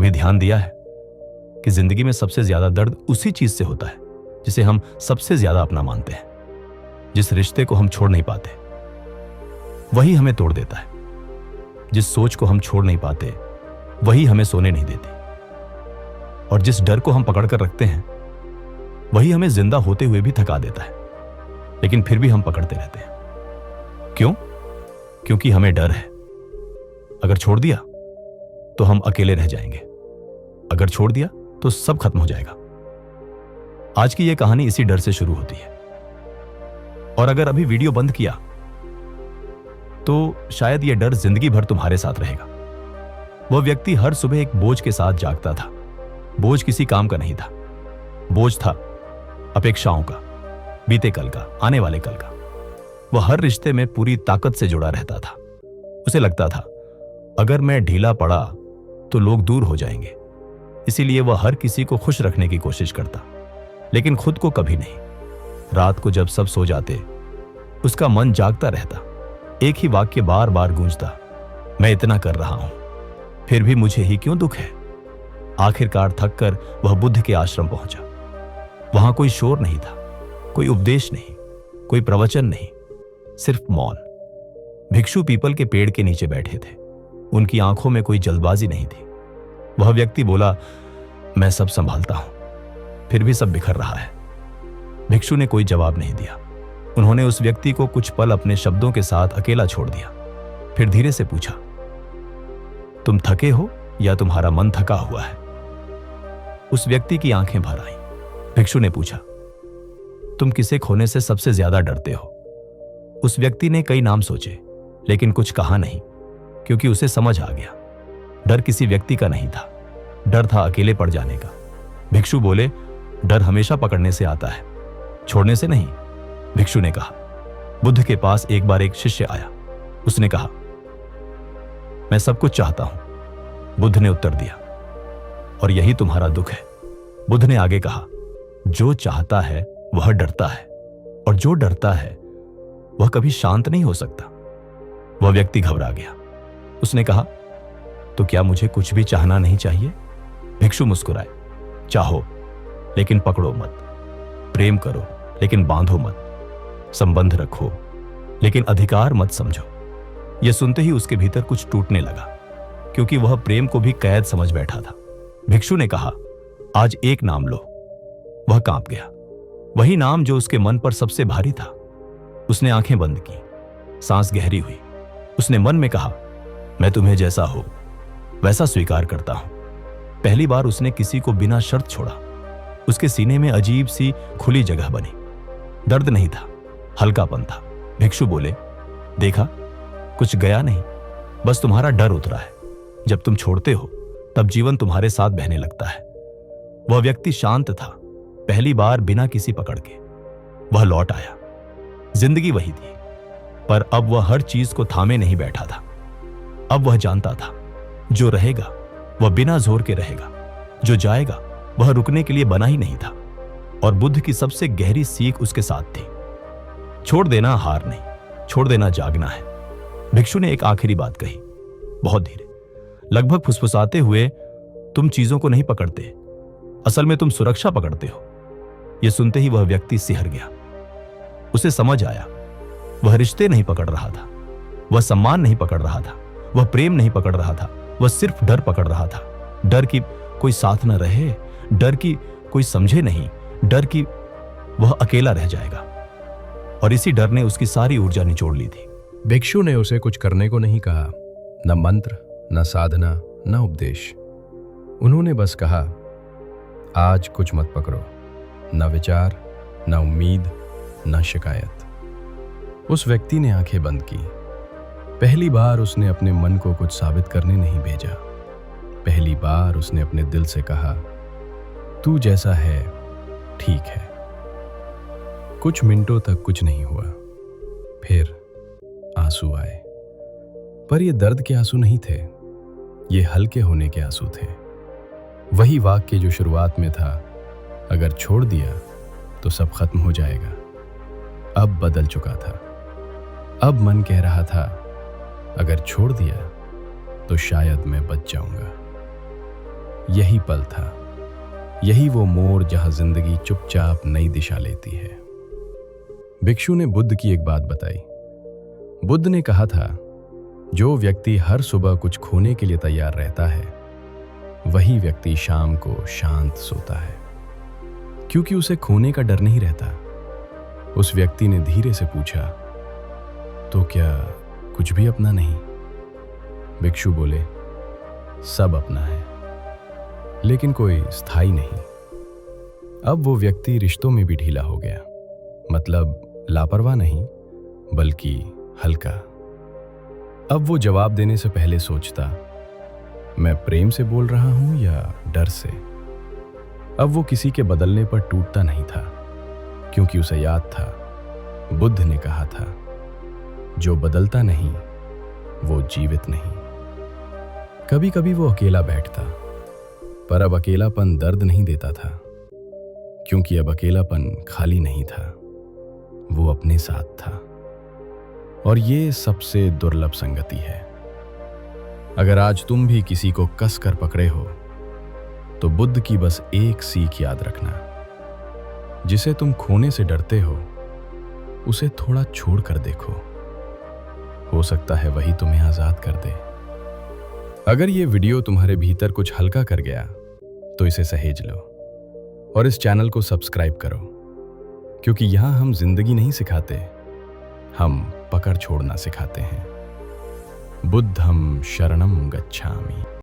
कभी ध्यान दिया है कि जिंदगी में सबसे ज्यादा दर्द उसी चीज से होता है जिसे हम सबसे ज्यादा अपना मानते हैं। जिस रिश्ते को हम छोड़ नहीं पाते वही हमें तोड़ देता है। जिस सोच को हम छोड़ नहीं पाते वही हमें सोने नहीं देती। और जिस डर को हम पकड़ कर रखते हैं वही हमें जिंदा होते हुए भी थका देता है, लेकिन फिर भी हम पकड़ते रहते हैं। क्यों? क्योंकि हमें डर है अगर छोड़ दिया तो हम अकेले रह जाएंगे, अगर छोड़ दिया तो सब खत्म हो जाएगा। आज की यह कहानी इसी डर से शुरू होती है। और अगर अभी वीडियो बंद किया तो शायद यह डर जिंदगी भर तुम्हारे साथ रहेगा। वह व्यक्ति हर सुबह एक बोझ के साथ जागता था। बोझ किसी काम का नहीं था, बोझ था अपेक्षाओं का, बीते कल का, आने वाले कल का। वह हर रिश्ते में पूरी ताकत से जुड़ा रहता था। उसे लगता था अगर मैं ढीला पड़ा तो लोग दूर हो जाएंगे, इसीलिए वह हर किसी को खुश रखने की कोशिश करता, लेकिन खुद को कभी नहीं। रात को जब सब सो जाते उसका मन जागता रहता, एक ही वाक्य बार बार गूंजता, मैं इतना कर रहा हूं फिर भी मुझे ही क्यों दुख है। आखिरकार थक कर वह बुद्ध के आश्रम पहुंचा। वहां कोई शोर नहीं था, कोई उपदेश नहीं, कोई प्रवचन नहीं, सिर्फ मौन। भिक्षु पीपल के पेड़ के नीचे बैठे थे। उनकी आंखों में कोई जल्दबाजी नहीं थी। वह व्यक्ति बोला, मैं सब संभालता हूं फिर भी सब बिखर रहा है। भिक्षु ने कोई जवाब नहीं दिया। उन्होंने उस व्यक्ति को कुछ पल अपने शब्दों के साथ अकेला छोड़ दिया। फिर धीरे से पूछा, तुम थके हो या तुम्हारा मन थका हुआ है? उस व्यक्ति की आंखें भर आईं। भिक्षु ने पूछा, तुम किसे खोने से सबसे ज्यादा डरते हो? उस व्यक्ति ने कई नाम सोचे लेकिन कुछ कहा नहीं, क्योंकि उसे समझ आ गया डर किसी व्यक्ति का नहीं था, डर था अकेले पड़ जाने का। भिक्षु बोले, डर हमेशा पकड़ने से आता है, छोड़ने से नहीं। भिक्षु ने कहा। बुद्ध के पास एक बार एक शिष्य आया। उसने कहा, मैं सब कुछ चाहता हूं। बुद्ध ने उत्तर दिया, और यही तुम्हारा दुख है। बुद्ध ने आगे कहा, जो चाहता है वह डरता है, और जो डरता है वह कभी शांत नहीं हो सकता। वह व्यक्ति घबरा गया। उसने कहा, तो क्या मुझे कुछ भी चाहना नहीं चाहिए? भिक्षु मुस्कुराए, चाहो लेकिन पकड़ो मत, प्रेम करो लेकिन बांधो मत, संबंध रखो लेकिन अधिकार मत समझो। यह सुनते ही उसके भीतर कुछ टूटने लगा, क्योंकि वह प्रेम को भी कैद समझ बैठा था। भिक्षु ने कहा, आज एक नाम लो। वह कांप गया। वही नाम जो उसके मन पर सबसे भारी था। उसने आंखें बंद की, सांस गहरी हुई। उसने मन में कहा, मैं तुम्हें जैसा हो वैसा स्वीकार करता हूं। पहली बार उसने किसी को बिना शर्त छोड़ा। उसके सीने में अजीब सी खुली जगह बनी। दर्द नहीं था, हल्कापन था। भिक्षु बोले, देखा, कुछ गया नहीं, बस तुम्हारा डर उतरा है। जब तुम छोड़ते हो तब जीवन तुम्हारे साथ बहने लगता है। वह व्यक्ति शांत था, पहली बार बिना किसी पकड़ के। वह लौट आया। जिंदगी वही थी, पर अब वह हर चीज को थामे नहीं बैठा था। अब वह जानता था, जो रहेगा वह बिना जोर के रहेगा, जो जाएगा वह रुकने के लिए बना ही नहीं था। और बुद्ध की सबसे गहरी सीख उसके साथ थी, छोड़ देना हार नहीं, छोड़ देना जागना है। भिक्षु ने एक आखिरी बात कही, बहुत धीरे, लगभग फुसफुसाते हुए, तुम चीजों को नहीं पकड़ते, असल में तुम सुरक्षा पकड़ते हो। यह सुनते ही वह व्यक्ति सिहर गया। उसे समझ आया, वह रिश्ते नहीं पकड़ रहा था, वह सम्मान नहीं पकड़ रहा था, वह प्रेम नहीं पकड़ रहा था, वह सिर्फ डर पकड़ रहा था। डर कि कोई साथ न रहे, डर कि कोई समझे नहीं, डर कि वह अकेला रह जाएगा। और इसी डर ने उसकी सारी ऊर्जा निचोड़ ली थी। भिक्षु ने उसे कुछ करने को नहीं कहा, न मंत्र, न साधना, न उपदेश। उन्होंने बस कहा, आज कुछ मत पकड़ो, न विचार, न उम्मीद, न शिकायत। उस व्यक्ति ने आंखें बंद की। पहली बार उसने अपने मन को कुछ साबित करने नहीं भेजा। पहली बार उसने अपने दिल से कहा, तू जैसा है ठीक है। कुछ मिनटों तक कुछ नहीं हुआ, फिर आंसू आए। पर ये दर्द के आंसू नहीं थे, ये हल्के होने के आंसू थे। वही वाक्य जो शुरुआत में था, अगर छोड़ दिया तो सब खत्म हो जाएगा, अब बदल चुका था। अब मन कह रहा था, अगर छोड़ दिया तो शायद मैं बच जाऊंगा। यही पल था, यही वो मोड़ जहां जिंदगी चुपचाप नई दिशा लेती है। भिक्षु ने बुद्ध की एक बात बताई। बुद्ध ने कहा था, जो व्यक्ति हर सुबह कुछ खोने के लिए तैयार रहता है, वही व्यक्ति शाम को शांत सोता है, क्योंकि उसे खोने का डर नहीं रहता। उस व्यक्ति ने धीरे से पूछा, तो क्या कुछ भी अपना नहीं? भिक्षु बोले, सब अपना है, लेकिन कोई स्थायी नहीं। अब वो व्यक्ति रिश्तों में भी ढीला हो गया, मतलब लापरवाह नहीं, बल्कि हल्का। अब वो जवाब देने से पहले सोचता, मैं प्रेम से बोल रहा हूं या डर से। अब वो किसी के बदलने पर टूटता नहीं था, क्योंकि उसे याद था, बुद्ध ने कहा था, जो बदलता नहीं वो जीवित नहीं। कभी कभी वो अकेला बैठता, पर अब अकेलापन दर्द नहीं देता था, क्योंकि अब अकेलापन खाली नहीं था, वो अपने साथ था। और ये सबसे दुर्लभ संगति है। अगर आज तुम भी किसी को कस कर पकड़े हो, तो बुद्ध की बस एक सीख याद रखना, जिसे तुम खोने से डरते हो, उसे थोड़ा छोड़ कर देखो, हो सकता है वही तुम्हें आजाद कर दे। अगर ये वीडियो तुम्हारे भीतर कुछ हल्का कर गया, तो इसे सहेज लो और इस चैनल को सब्सक्राइब करो, क्योंकि यहां हम जिंदगी नहीं सिखाते, हम पकड़ छोड़ना सिखाते हैं। बुद्धं शरणं गच्छामि।